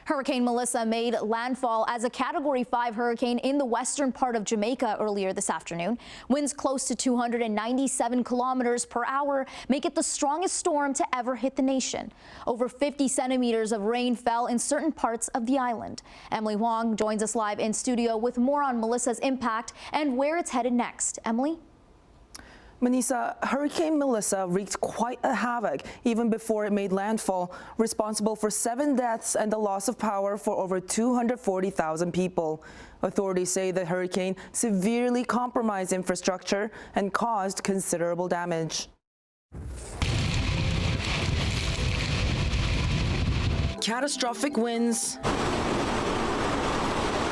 Hurricane Melissa made landfall as a Category 5 hurricane in the western part of Jamaica earlier this afternoon. Winds close to 297 kilometers per hour make it the strongest storm to ever hit the nation. Over 50 centimeters of rain fell in certain parts of the island. Emily Huang joins us live in studio with more on Melissa's impact and where it's headed next. Emily? Manisa, Hurricane Melissa wreaked quite a havoc even before it made landfall, responsible for 7 deaths and the loss of power for over 240,000 people. Authorities say the hurricane severely compromised infrastructure and caused considerable damage. Catastrophic winds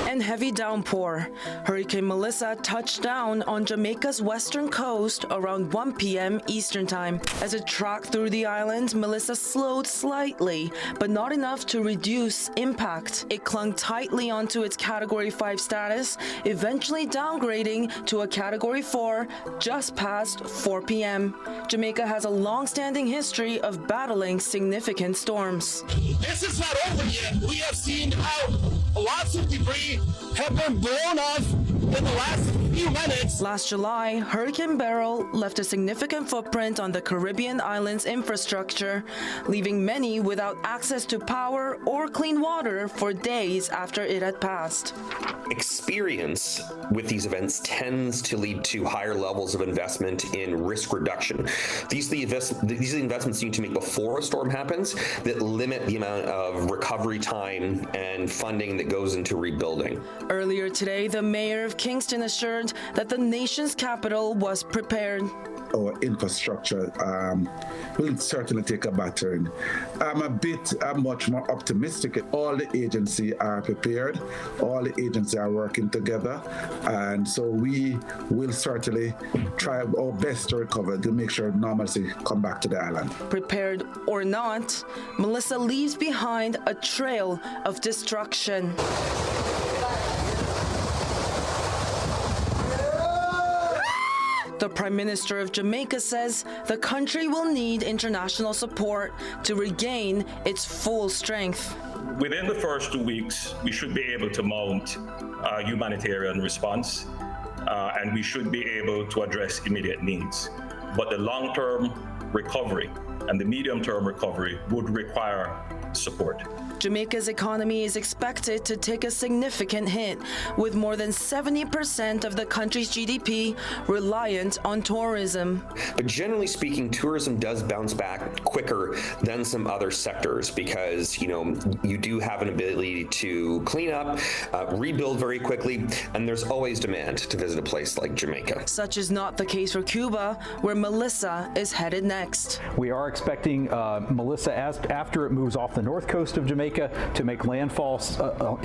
and heavy downpour. Hurricane Melissa touched down on Jamaica's western coast around 1 p.m. Eastern Time. As it tracked through the island, Melissa slowed slightly, but not enough to reduce impact. It clung tightly onto its Category 5 status, eventually downgrading to a Category 4 just past 4 p.m. Jamaica has a long-standing history of battling significant storms. This is not over yet. We have seen how lots of debris have been blown off in the last few minutes. Last July, Hurricane Beryl left a significant footprint on the Caribbean islands' infrastructure, leaving many without access to power or clean water for days after it had passed. Experience with these events tends to lead to higher levels of investment in risk reduction. These are the investments you need to make before a storm happens that limit the amount of recovery time and funding that goes into rebuilding. Earlier today, the mayor of Kingston assured that the nation's capital was prepared. Our infrastructure will certainly take a battering. I'm much more optimistic. All the agencies are prepared. All the agencies are working together. And so we will certainly try our best to recover to make sure normalcy come back to the island. Prepared or not, Melissa leaves behind a trail of destruction. The Prime Minister of Jamaica says the country will need international support to regain its full strength. Within the first 2 weeks, we should be able to mount a humanitarian response, and we should be able to address immediate needs. But the long-term recovery and the medium-term recovery would require support. Jamaica's economy is expected to take a significant hit, with more than 70% of the country's GDP reliant on tourism. But generally speaking, tourism does bounce back quicker than some other sectors because, you do have an ability to clean up, rebuild very quickly, and there's always demand to visit a place like Jamaica. Such is not the case for Cuba, where Melissa is headed next. We are expecting Melissa, after it moves off the north coast of Jamaica, to make landfall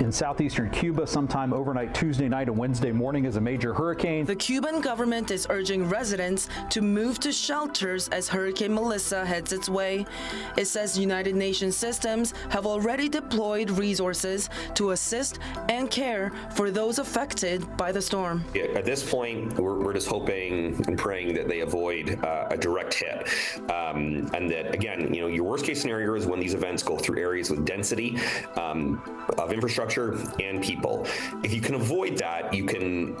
in southeastern Cuba sometime overnight Tuesday night and Wednesday morning as a major hurricane. The Cuban government is urging residents to move to shelters as Hurricane Melissa heads its way. It says United Nations systems have already deployed resources to assist and care for those affected by the storm. At this point, we're just hoping and praying that they avoid a direct hit. And that, again, your worst case scenario is when these events go through areas with density of infrastructure and people. If you can avoid that, you can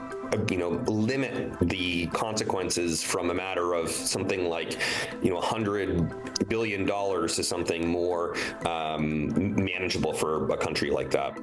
limit the consequences from a matter of something like $100 billion to something more manageable for a country like that.